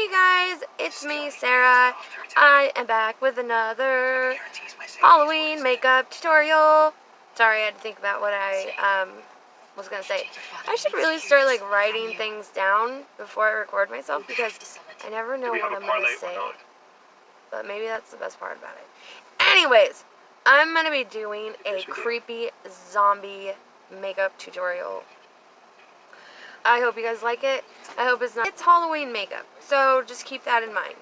Hey guys, it's me, Sarah. I am back with another Halloween makeup tutorial. Sorry, I had to think about what I was gonna say. I should really start writing things down before I record myself because I never know what I'm gonna say. But maybe that's the best part about it. Anyways, I'm gonna be doing a creepy zombie makeup tutorial. I hope you guys like it. I hope it's Halloween makeup, so just keep that in mind.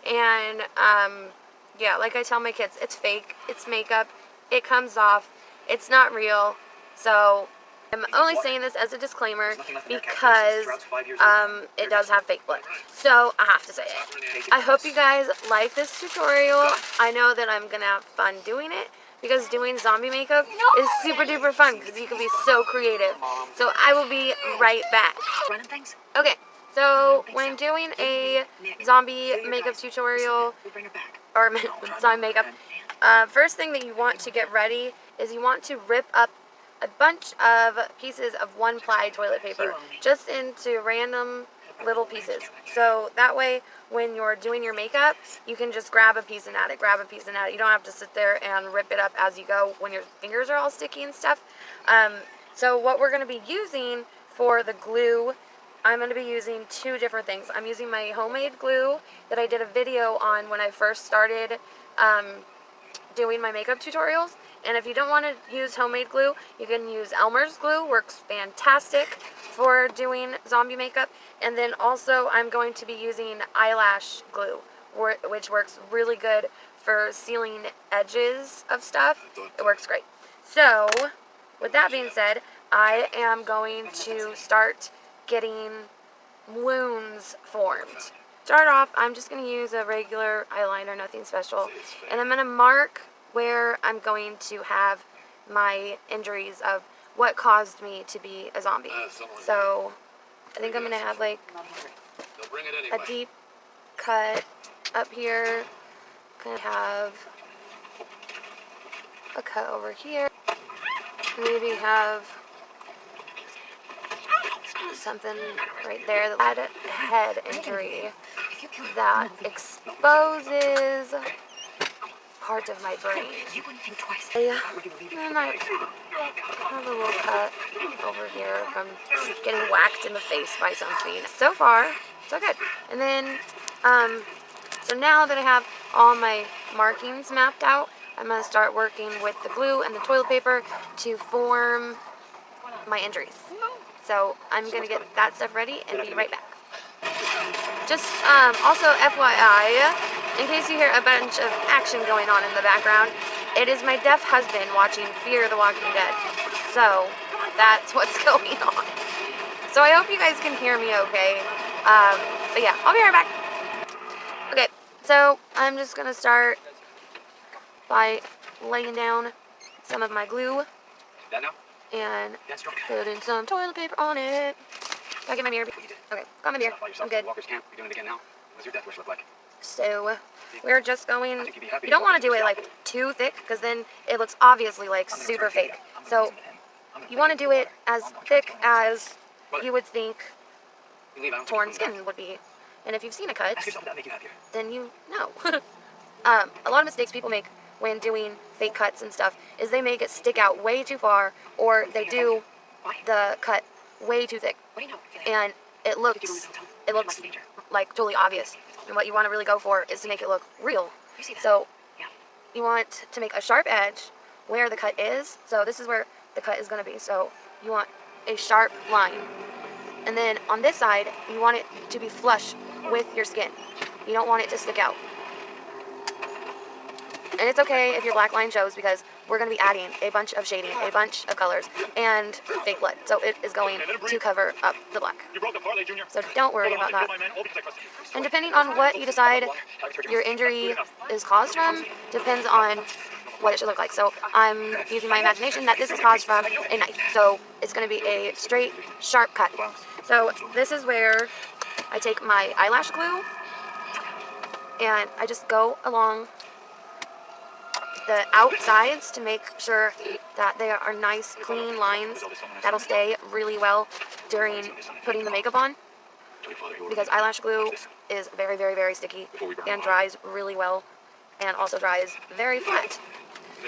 And, yeah, like I tell my kids, it's fake, it's makeup, it comes off, it's not real, so I'm only saying this as a disclaimer because, it does have fake blood, so I have to say it. I hope you guys like this tutorial. I know that I'm gonna have fun doing it, because doing zombie makeup is super duper fun because you can be so creative. So I will be right back. Okay, so when doing a zombie makeup tutorial, or zombie makeup, first thing that you want to get ready is you want to rip up a bunch of pieces of one-ply toilet paper just into random little pieces. So that way, when you're doing your makeup, you can just grab a piece and add it, grab a piece and add it. You don't have to sit there and rip it up as you go when your fingers are all sticky and stuff. So what we're going to be using for the glue, I'm going to be using two different things. I'm using my homemade glue that I did a video on when I first started doing my makeup tutorials. And if you don't want to use homemade glue, you can use Elmer's glue. Works fantastic for doing zombie makeup. And then also I'm going to be using eyelash glue, which works really good for sealing edges of stuff. It works great. So with that being said, I am going to start getting wounds formed. Start off, I'm just going to use a regular eyeliner, nothing special. And I'm going to mark where I'm going to have my injuries of what caused me to be a zombie. So I think I'm going to have like a deep cut up here. Kind of have a cut over here. Maybe have something right there. That head injury that exposes parts of my brain. And I have a little cut over here from getting whacked in the face by something. So far, so good. And then, so now that I have all my markings mapped out, I'm going to start working with the glue and the toilet paper to form my injuries. So I'm going to get that stuff ready and be right back. Just also FYI, in case you hear a bunch of action going on in the background, it is my deaf husband watching Fear the Walking Dead. So that's what's going on. So I hope you guys can hear me okay. But yeah, I'll be right back. Okay, so I'm just going to start by laying down some of my glue and putting some toilet paper on it. Can I get my mirror? Okay, got my mirror. I'm good. So we're just going, you don't want to do it like too thick because then it looks obviously like super fake. So you want to do it as thick as you would think torn skin would be. And if you've seen a cut, then you know. A lot of mistakes people make when doing fake cuts and stuff is they make it stick out way too far, or they do the cut way too thick, and it looks like totally obvious. And what you want to really go for is to make it look real. So you want to make a sharp edge where the cut is. So this is where the cut is going to be. So you want a sharp line. And then on this side, you want it to be flush with your skin. You don't want it to stick out. And it's okay if your black line shows because we're going to be adding a bunch of shading, a bunch of colors, and fake blood. So it is going to cover up the black. So don't worry about that. And depending on what you decide your injury is caused from, depends on what it should look like. So I'm using my imagination that this is caused from a knife. So it's going to be a straight, sharp cut. So this is where I take my eyelash glue and I just go along the outsides to make sure that they are nice, clean lines that'll stay really well during putting the makeup on. Because eyelash glue is very, very, very sticky and dries really well, and also dries very flat.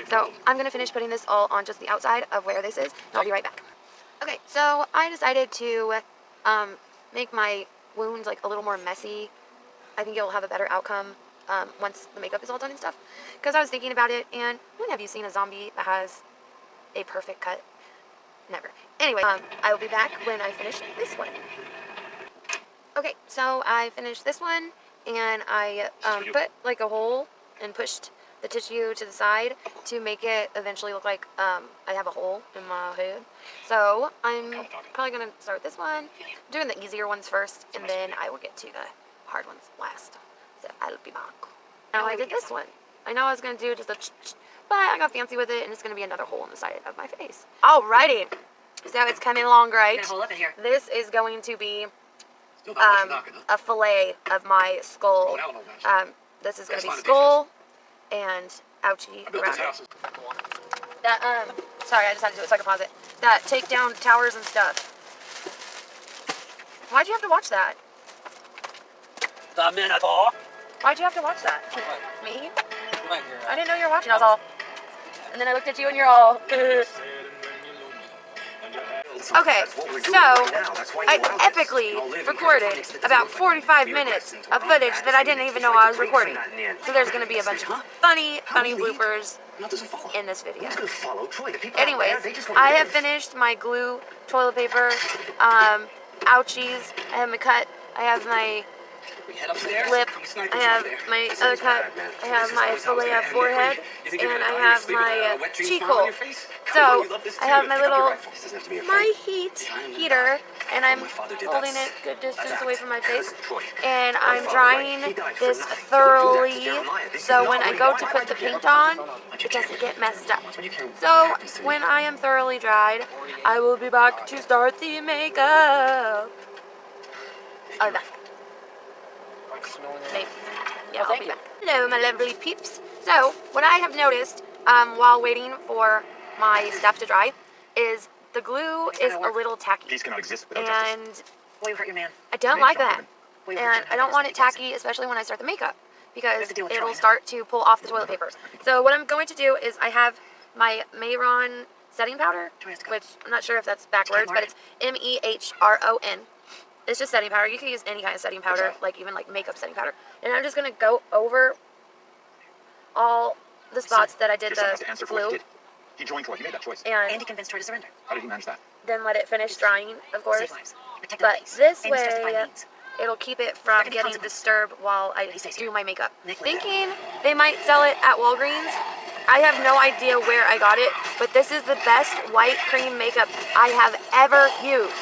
So I'm going to finish putting this all on just the outside of where this is, and I'll be right back. Okay, so I decided to make my wounds like a little more messy. I think it'll have a better outcome once the makeup is all done and stuff. Because I was thinking about it, and when have you seen a zombie that has a perfect cut? Never. Anyway, I will be back when I finish this one. Okay, so I finished this one, and I put like a hole and pushed the tissue to the side to make it eventually look like I have a hole in my head. So I'm probably going to start this one, doing the easier ones first, and then I will get to the hard ones last. So I'll be back. Now I did this one. I know I was going to do just a but I got fancy with it, and it's going to be another hole in the side of my face. Alrighty. So it's coming along right. This is going to be a fillet of my skull. This is going to be skull and ouchie around it. That, sorry, I just had to do it so I can pause it. That take down towers and stuff. Why'd you have to watch that? The Minotaur. Why'd you have to watch that? Me? I didn't know you were watching. I was all... And then I looked at you and you're all... Okay, so I epically recorded about 45 minutes of footage that I didn't even know I was recording. So there's going to be a bunch of funny bloopers in this video. Anyways, I have finished my glue, toilet paper, ouchies, I have my cut, I have my lip, I have my other cut, I have my fillet of forehead, and I have my cheek hole. So, I have my little, my heater, and I'm holding it good distance away from my face, and I'm drying this thoroughly, so when I go to put the paint on, it doesn't get messed up. So, when I am thoroughly dried, I will be back to start the makeup. I'll be back. Maybe. Yeah, I'll be back. Hello, my lovely peeps. So, what I have noticed while waiting for my stuff to dry is the glue is a little tacky. Peace cannot exist without and justice. Well, you hurt your man. I don't like that. And I don't want it tacky, especially when I start the makeup, because it'll start to pull off the toilet paper. So what I'm going to do is I have my Mehron setting powder, which I'm not sure if that's backwards, but it's Mehron. It's just setting powder. You can use any kind of setting powder, like even like makeup setting powder. And I'm just going to go over all the spots that I did the glue. He joined Troy. He made that choice. And he convinced Troy to surrender. How did he manage that? Then let it finish drying, of course. But this way, it'll keep it from getting disturbed while I do my makeup. Thinking they might sell it at Walgreens. I have no idea where I got it, but this is the best white cream makeup I have ever used.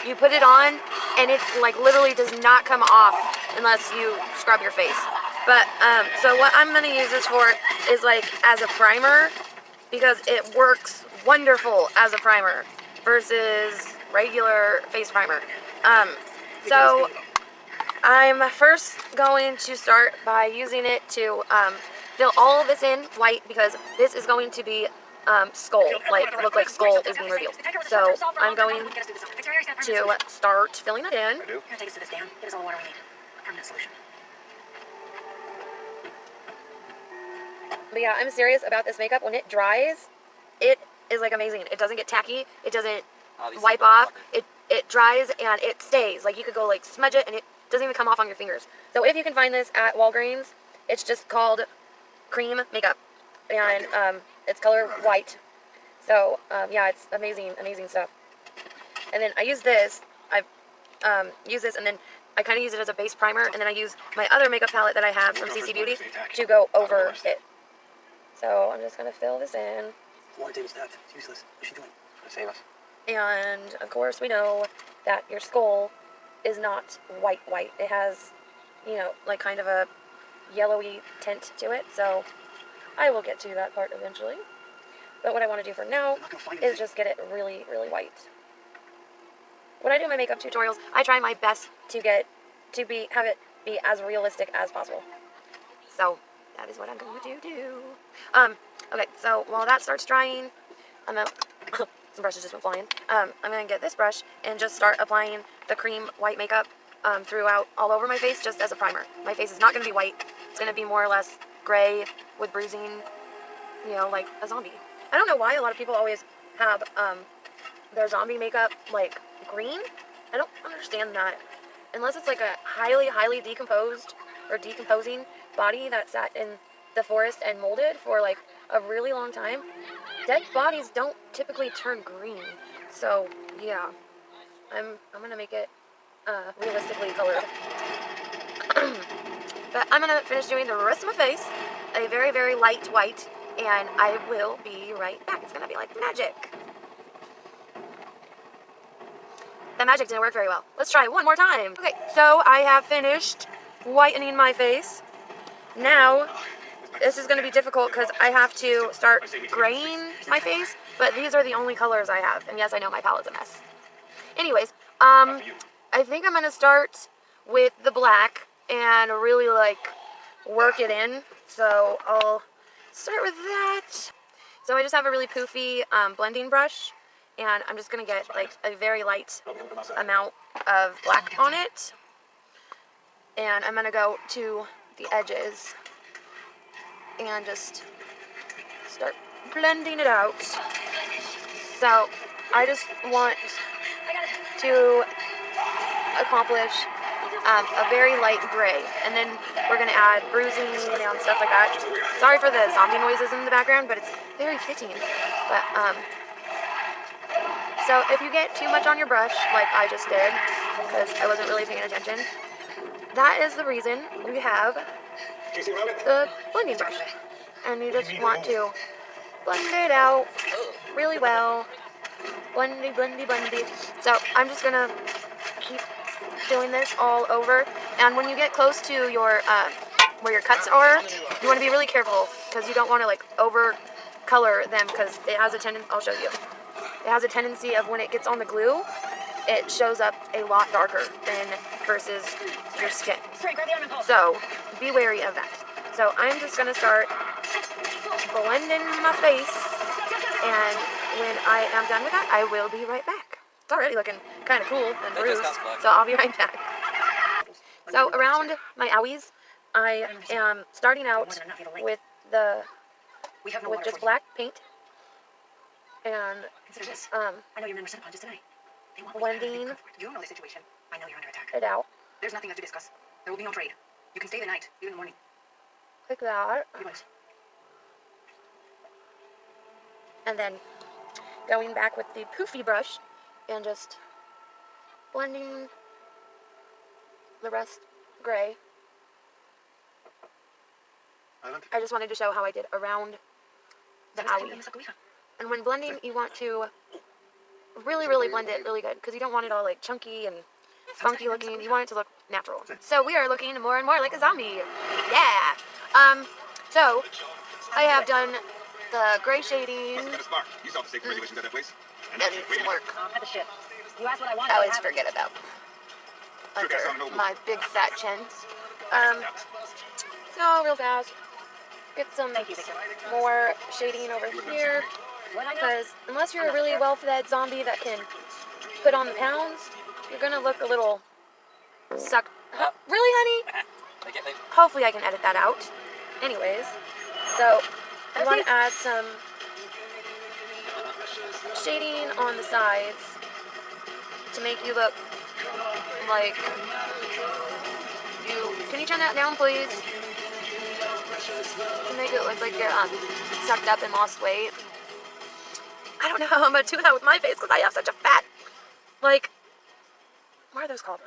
You put it on, and it like literally does not come off unless you scrub your face. But so what I'm gonna use this for is like as a primer, because it works wonderful as a primer versus regular face primer. So I'm first going to start by using it to fill all of this in white, because this is going to be skull, like look like skull is being revealed. So I'm going to start filling it in. Here, take us to this dam. Give us all the water we need. Permanent solution. But yeah, I'm serious about this makeup. When it dries, it is like amazing. It doesn't get tacky. It doesn't wipe off. It dries and it stays. Like you could go like smudge it and it doesn't even come off on your fingers. So if you can find this at Walgreens, it's just called cream makeup, and it's color white. So yeah, it's amazing stuff. And then I use this. I've used this, and then I kind of use it as a base primer, and then I use my other makeup palette that I have from CC Beauty to go over it. So I'm just gonna fill this in. Water table's stacked. It's useless. What should you doing? Save us. And of course we know that your skull is not white. It has, you know, like kind of a yellowy tint to it. So I will get to that part eventually. But what I want to do for now is just get it really, really white. When I do my makeup tutorials, I try my best to have it be as realistic as possible. So that is what I'm going to do. Okay, so while that starts drying, I'm gonna some brushes just went flying. I'm gonna get this brush and just start applying the cream white makeup throughout all over my face just as a primer. My face is not going to be white. It's going to be more or less gray with bruising, you know, like a zombie. I don't know why a lot of people always have their zombie makeup like green. I don't understand that. Unless it's like a highly, highly decomposed or decomposing body that sat in the forest and molded for like a really long time. Dead bodies don't typically turn green. So yeah, I'm gonna make it realistically colored. But I'm gonna finish doing the rest of my face, a very, very light white, and I will be right back. It's gonna be like magic. That magic didn't work very well. Let's try it one more time. Okay, so I have finished whitening my face. Now, this is gonna be difficult because I have to start graying my face, but these are the only colors I have. And yes, I know my palette's a mess. Anyways, I think I'm gonna start with the black and really like work it in. So I'll start with that. So I just have a really poofy blending brush, and I'm just gonna get like a very light amount of black on it, and I'm gonna go to the edges and just start blending it out. So I just want to accomplish a very light gray, and then we're gonna add bruising and stuff like that. Sorry for the zombie noises in the background, but it's very fitting. But so if you get too much on your brush, like I just did, because I wasn't really paying attention, that is the reason we have the blending brush. And you just want to blend it out really well. Blendy, blendy, blendy. So I'm just gonna keep doing this all over. And when you get close to your where your cuts are, you want to be really careful because you don't want to like over color them, because it has a tendency. I'll show you. It has a tendency of when it gets on the glue, it shows up a lot darker than versus your skin. So be wary of that. So I'm just gonna start blending my face, and when I am done with that, I will be right back. It's already looking kind of cool and bruised, so I'll be right back. So around my owies, I am starting out with just black paint, and Consider this. I know your men were sent upon just tonight. They want blending you know the situation. I know you're under attack. it out There's nothing left to discuss. There will be no trade. You can stay the night, even in the morning. like that, You must. and then going back with the poofy brush and just blending the rest gray. I just wanted to show how I did around the owie. And when blending, you want to really, really blend it really good, because you don't want it all like chunky and funky looking. You want it to look natural. So we are looking more and more like a zombie. Yeah. So I have done the gray shading. That needs some work. At the ship. You asked what I wanted. I always forget about under my big fat chin. So real fast, get some more shading over here, because unless you're a really well-fed zombie that can put on the pounds, you're gonna look a little sucked. Really, honey? Hopefully I can edit that out. Anyways, so you want to add some shading on the sides to make you look like you. Can you turn that down, please? To make it look like you're sucked up and lost weight. I don't know how I'm gonna do that with my face because I have such a fat, like, what are those called?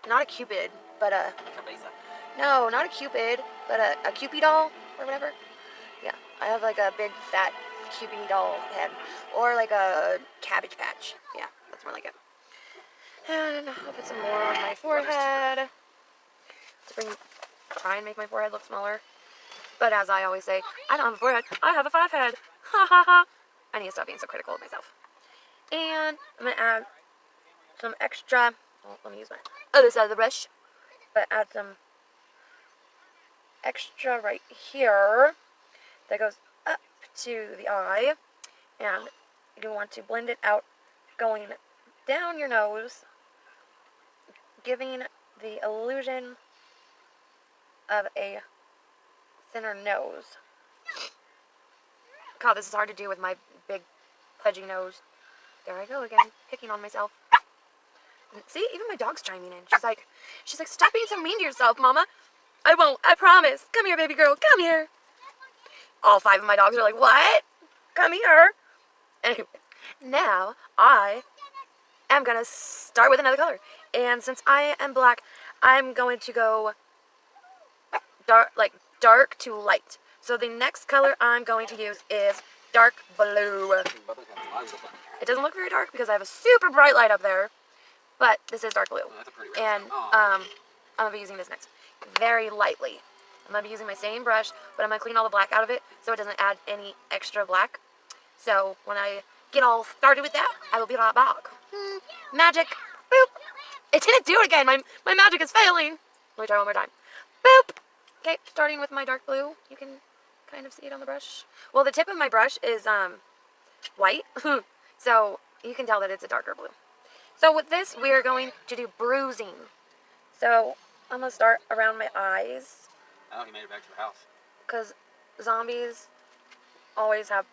Not a cupid, but a. No, not a cupid, but a Cupid doll or whatever. Yeah, I have like a big fat Cupid doll head, or like a Cabbage Patch. Yeah, that's more like it. And I'll put some more on my forehead to try and make my forehead look smaller. But as I always say, I don't have a forehead, I have a 5 head. Ha ha ha. I need to stop being so critical of myself. And I'm gonna add some extra. Oh, let me use my other side of the brush. But add some extra right here that goes up to the eye, and you want to blend it out going down your nose giving the illusion of a thinner nose. God, this is hard to do with my big, pudgy nose. There I go again, picking on myself. And see, even my dog's chiming in. She's like, stop being so mean to yourself, Mama. I won't, I promise. Come here, baby girl, come here. All 5 of my dogs are like, what? Come here. Anyway, now I am going to start with another color. And since I am black, I'm going to go dark to light. So the next color I'm going to use is dark blue. It doesn't look very dark because I have a super bright light up there, but this is dark blue. And I'm going to be using this next very lightly. I'm going to be using my same brush, but I'm going to clean all the black out of it so it doesn't add any extra black. So when I get all started with that, I will be right back. Magic. Boop. It didn't do it again. My magic is failing. Let me try one more time. Boop. Okay, starting with my dark blue. You can kind of see it on the brush. Well, the tip of my brush is white, so you can tell that it's a darker blue. So with this, we are going to do bruising. So I'm going to start around my eyes. Oh, he made it back to the house. Because zombies always have,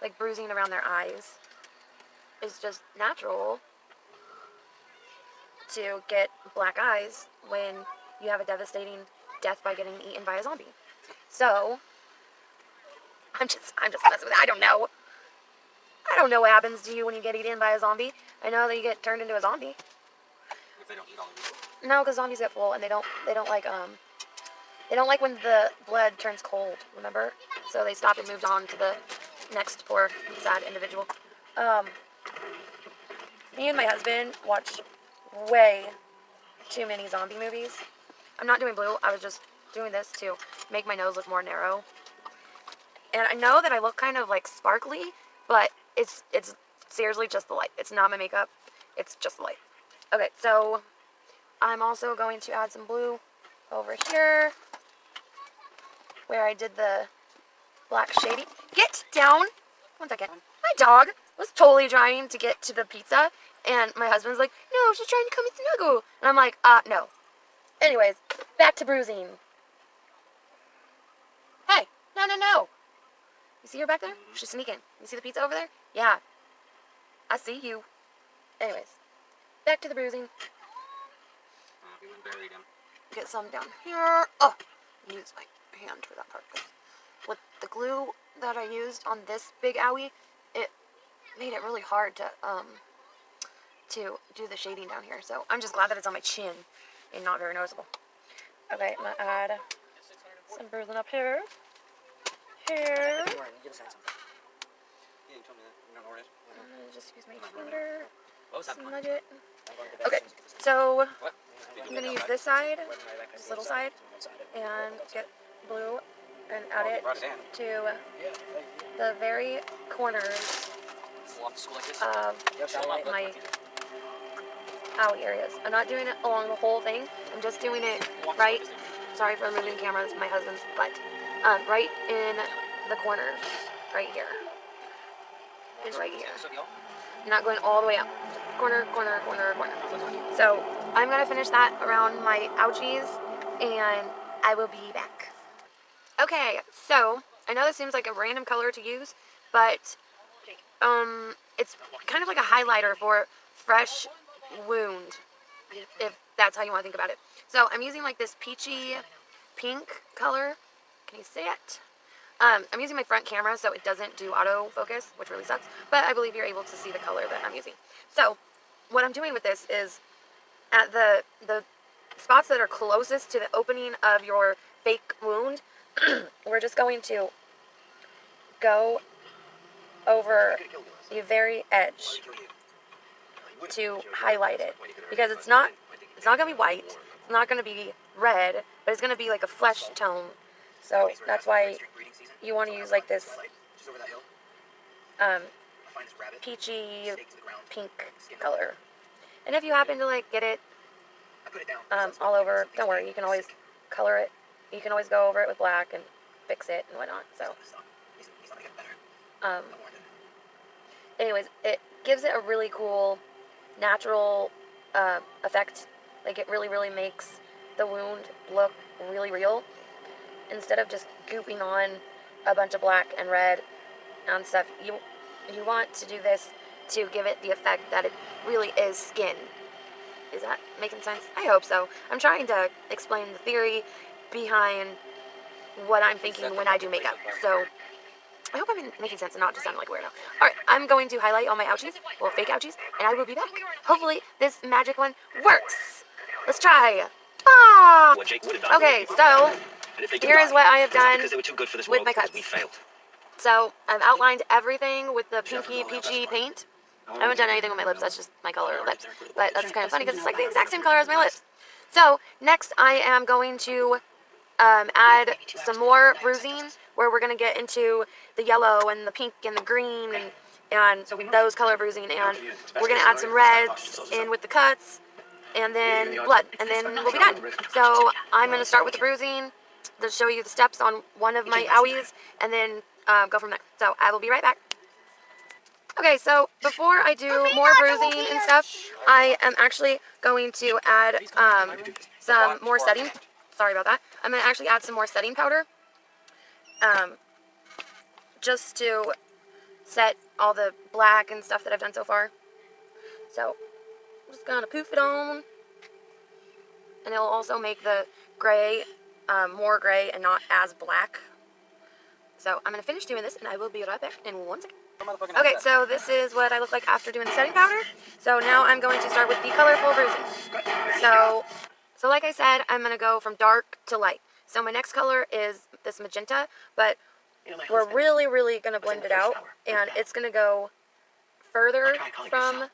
like, bruising around their eyes. It's just natural to get black eyes when you have a devastating death by getting eaten by a zombie. So, I'm just messing with it. I don't know. I don't know what happens to you when you get eaten by a zombie. I know that you get turned into a zombie. If they don't eat all the people. No, because zombies get full and they don't like when the blood turns cold, remember? So they stopped and moved on to the next poor, sad individual. Me and my husband watch way too many zombie movies. I'm not doing blue, I was just doing this to make my nose look more narrow. And I know that I look kind of like sparkly, but it's seriously just the light. It's not my makeup, it's just the light. Okay, so I'm also going to add some blue over here where I did the black shading. Get down! 1 second. My dog was totally trying to get to the pizza, and my husband's like, no, she's trying to come and snuggle. And I'm like, no. Anyways, back to bruising. Hey, no. You see her back there? She's sneaking. You see the pizza over there? Yeah. I see you. Anyways, back to the bruising. We went and buried him. Get some down here. Oh, use my hand for that part. With the glue that I used on this big owie, it made it really hard to do the shading down here. So I'm just glad that it's on my chin and not very noticeable. Okay, I'm gonna add some bruising up here. Here. I'm gonna just use my finger. Smudge it. Okay, so I'm gonna use this side, this little side, and get blue and add it to the very corners of my owie areas. I'm not doing it along the whole thing. I'm just doing it right. Sorry for moving cameras, my husband's butt. Right in the corners, right here, and right here. I'm not going all the way up. Corner. So I'm gonna finish that around my ouchies, and I will be back. Okay, so I know this seems like a random color to use, but it's kind of like a highlighter for fresh wound, if that's how you want to think about it. So I'm using like this peachy pink color. Can you see it? I'm using my front camera so it doesn't do autofocus, which really sucks, but I believe you're able to see the color that I'm using. So what I'm doing with this is at the spots that are closest to the opening of your fake wound, we're just going to go over the very edge to highlight it, because it's not going to be white, it's not going to be red, but it's going to be like a flesh tone. So that's why you want to use like this peachy pink color. And if you happen to like get it all over, don't worry, you can always color it. You can always go over it with black and fix it and whatnot. So anyways, it gives it a really cool natural effect Like, it really, really makes the wound look really real. Instead of just gooping on a bunch of black and red and stuff, you want to do this to give it the effect that it really is skin. Is that making sense? I hope so. I'm trying to explain the theory behind what I'm thinking when I do makeup. So I hope I'm making sense and not just sounding like a weirdo. Alright, I'm going to highlight all my ouchies, well, fake ouchies, and I will be back. Hopefully this magic one works. Let's try. Ah! What Jake would have done. Okay, so And if they do here is die, what I have it's not done because they were too good for this with world, my it's because cuts. we failed. So I've outlined everything with the Jeff is pinky all about peachy that. paint. I haven't done anything with my lips, that's just my color of lips. But that's kind of funny because it's like the exact same color as my lips. So next I am going to add some more bruising where we're going to get into the yellow and the pink and the green and those color bruising, and we're going to add some reds in with the cuts and then blood, and then we'll be done. So I'm going to start with the bruising to show you the steps on one of my owies and then go from there. So I will be right back. Okay, so before I do more bruising and stuff, I am actually going to add some more setting. Sorry about that. I'm going to actually add some more setting powder, just to set all the black and stuff that I've done so far. So I'm just going to poof it on, and it'll also make the gray more gray and not as black. So I'm going to finish doing this, and I will be right back in 1 second. Okay, so this is what I look like after doing the setting powder. So now I'm going to start with the colorful bruising. So like I said, I'm going to go from dark to light. So my next color is this magenta, but we're really, really going to blend it out, and it's going to go further from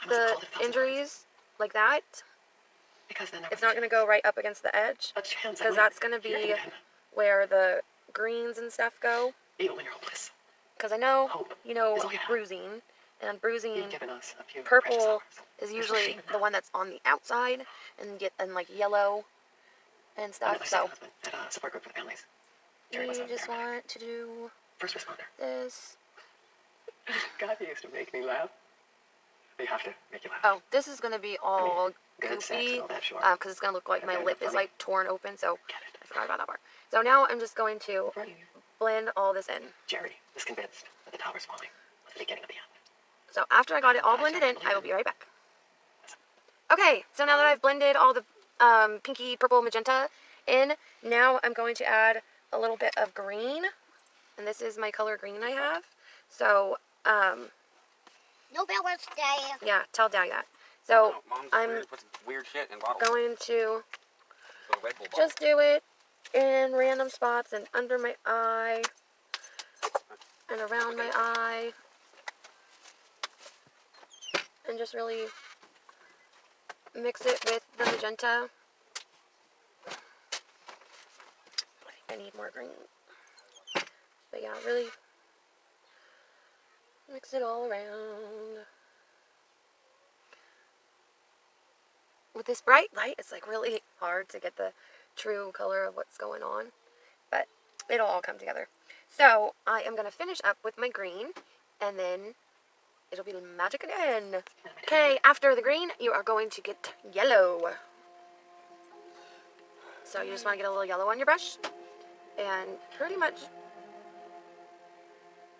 the injuries, like that. It's not going to go right up against the edge, because that's going to be where the greens and stuff go. Because I know, you know, bruising, and bruising, purple is usually the one that's on the outside, and like yellow and stuff. So you just want to do this. God, he used to make me laugh. They have to make you laugh. Oh, this is going to be all Good sex goofy, and all that, sure. because it's going to look like my lip is like torn open, so I forgot about that part. So now I'm just going to blend all this in. Jerry is convinced that the tower's falling was the beginning of the end. So after I got it all blended in, I will be right back. Okay, so now that I've blended all the pinky, purple, magenta in, now I'm going to add a little bit of green, and this is my color green I have. So, No balance day. yeah, tell Daddy that. So I'm puts weird shit in bottles. going to So Red Bull bottle. just do it in random spots and under my eye and around my eye, and just really mix it with the magenta. I need more green. But yeah, really mix it all around. With this bright light, it's like really hard to get the true color of what's going on, but it'll all come together. So I am going to finish up with my green, and then it'll be magic again. Okay, after the green, you are going to get yellow. So you just want to get a little yellow on your brush, and pretty much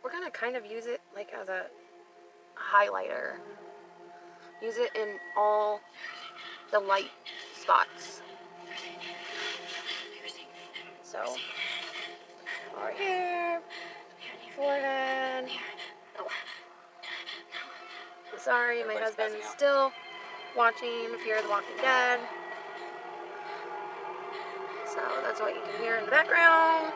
we're going to kind of use it like as a highlighter. Use it in all the light spots. So, right here, forehead. Sorry, my husband's still watching Fear the Walking Dead. So that's what you can hear in the background.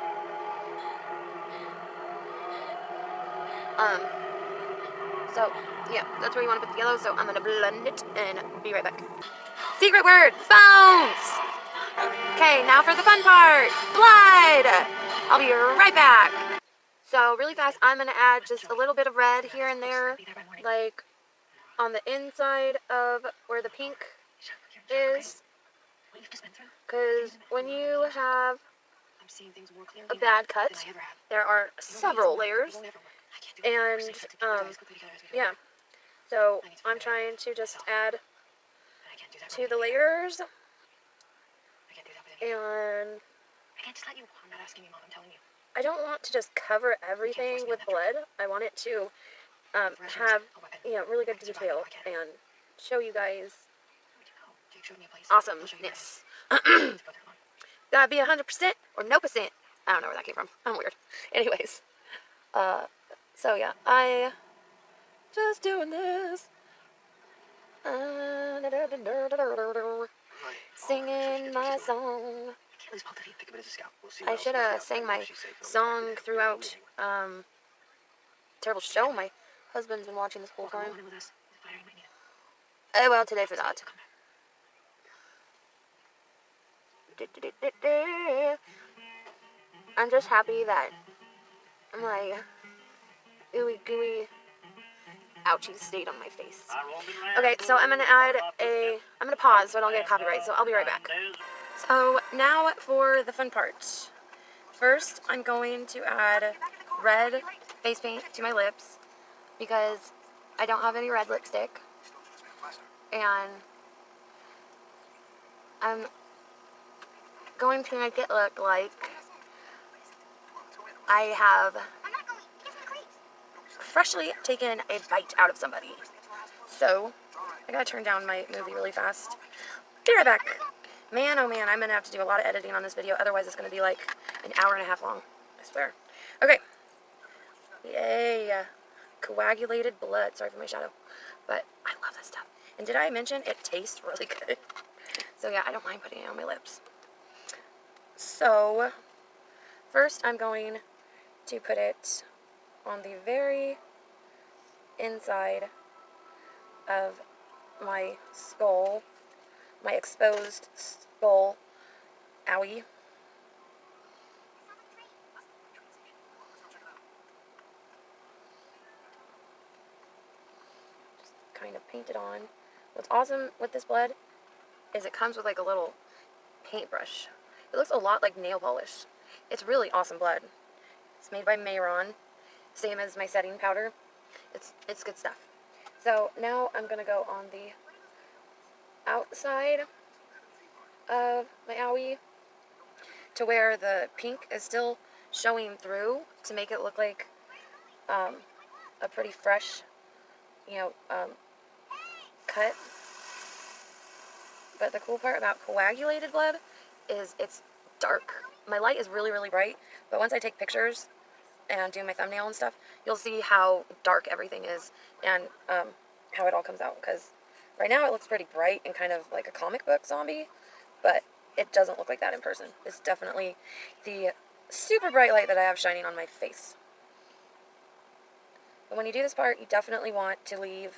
So yeah, that's where you want to put the yellow. So I'm gonna blend it and be right back. Secret word, bones. Okay, now for the fun part, blood. I'll be right back. So really fast, I'm gonna add just a little bit of red here and there, like on the inside of where the pink is, because when you have a bad cut, there are several layers, and yeah, so I'm trying to just add to the layers, I can't do that with any. and I can't just let you. I'm not asking you, Mom. I'm telling you. I don't want to just cover everything with blood. I want it to have, really good detail and show you guys Where'd you go? Jake showed me a place. I'll show you awesomeness. guys. Let's go there, Mom. Gotta be 100% or no percent. I don't know where that came from. I'm weird. Anyways, so yeah, I just doing this. Singing my song. Kaylee's about to think of it as a scout. We'll see I what should else have comes out. sang If my she's safe, song throughout Terrible Show. My husband's been watching this whole Come time. on in with us. He's a fighter. You might need it. Oh well, today for that. Come back. I'm just happy that my ooey gooey ouchie stayed on my face. Okay, so I'm gonna pause so I don't get a copyright, so I'll be right back. So now for the fun part. First, I'm going to add red face paint to my lips because I don't have any red lipstick. And I'm going to make it look like I have freshly taken a bite out of somebody. So, I gotta turn down my movie really fast. Be right back. Man, oh man, I'm gonna have to do a lot of editing on this video, otherwise it's gonna be like an hour and a half long. I swear. Okay. Yay. Coagulated blood. Sorry for my shadow. But I love this stuff. And did I mention it tastes really good? So yeah, I don't mind putting it on my lips. So, first I'm going to put it on the very inside of my skull, my exposed skull. Owie. Just kind of paint it on. What's awesome with this blood is it comes with like a little paintbrush. It looks a lot like nail polish. It's really awesome blood. It's made by Mayron, same as my setting powder. It's good stuff. So now I'm gonna go on the outside of my owie to where the pink is still showing through to make it look like a pretty fresh, cut. But the cool part about coagulated blood is it's dark. My light is really, really bright, but once I take pictures and do my thumbnail and stuff, you'll see how dark everything is and how it all comes out. Because right now it looks pretty bright and kind of like a comic book zombie, but it doesn't look like that in person. It's definitely the super bright light that I have shining on my face. But when you do this part, you definitely want to leave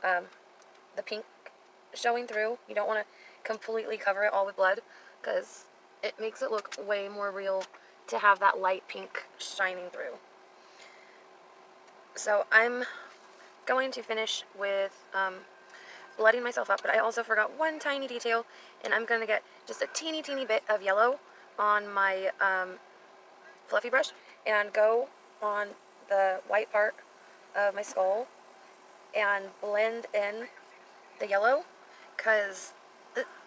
the pink showing through. You don't want to completely cover it all with blood because it makes it look way more real to have that light pink shining through. So I'm going to finish with blooding myself up, but I also forgot one tiny detail, and I'm going to get just a teeny bit of yellow on my fluffy brush and go on the white part of my skull and blend in the yellow, because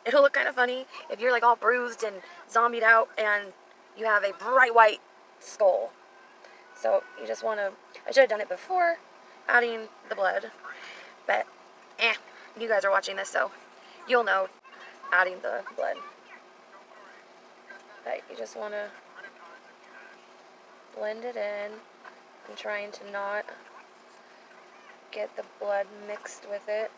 it'll look kind of funny if you're like all bruised and zombied out and you have a bright white skull. So you just want to, I should have done it before adding the blood, but you guys are watching this, so you'll know adding the blood. But you just want to blend it in. I'm trying to not get the blood mixed with it.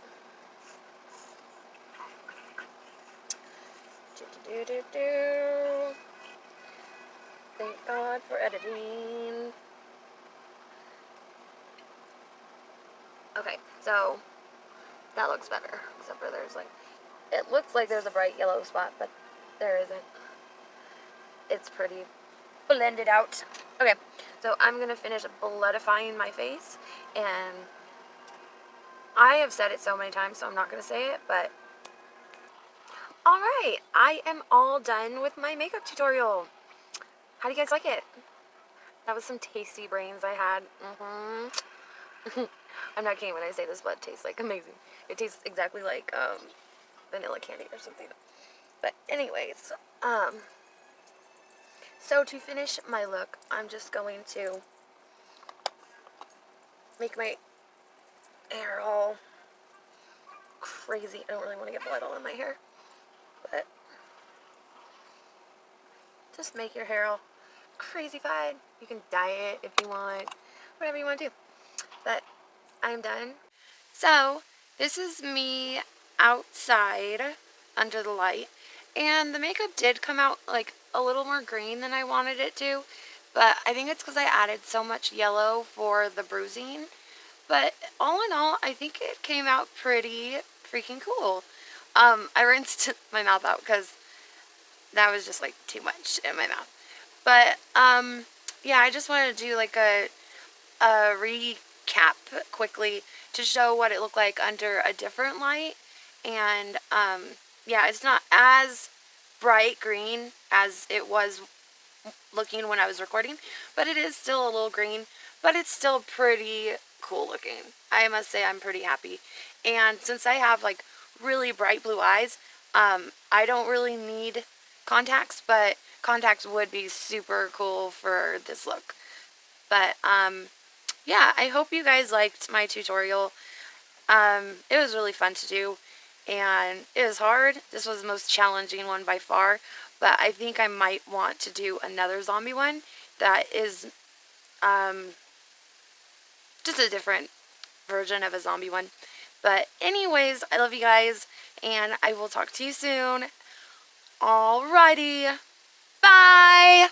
Thank God for editing. Okay, so that looks better, except for there's like, it looks like there's a bright yellow spot, but there isn't. It's pretty blended out. Okay, so I'm gonna finish bloodifying my face, and I have said it so many times, so I'm not gonna say it, but alright, I am all done with my makeup tutorial. How do you guys like it? That was some tasty brains I had. I'm not kidding when I say this blood tastes like amazing. It tastes exactly like vanilla candy or something. But anyways, so to finish my look, I'm just going to make my hair all crazy. I don't really want to get blood all in my hair, but just make your hair all crazy-fied. You can dye it if you want, whatever you want to do. But I'm done. So this is me outside under the light, and the makeup did come out like a little more green than I wanted it to, but I think it's because I added so much yellow for the bruising. But all in all, I think it came out pretty freaking cool. I rinsed my mouth out because that was just like too much in my mouth. But yeah, I just wanted to do like a recap quickly to show what it looked like under a different light. And yeah, it's not as bright green as it was looking when I was recording, but it is still a little green, but it's still pretty cool looking. I must say I'm pretty happy. And since I have like really bright blue eyes, I don't really need contacts, but contacts would be super cool for this look. But yeah, I hope you guys liked my tutorial. It was really fun to do, and it was hard. This was the most challenging one by far, but I think I might want to do another zombie one that is just a different version of a zombie one. But anyways, I love you guys, and I will talk to you soon. Alrighty, bye!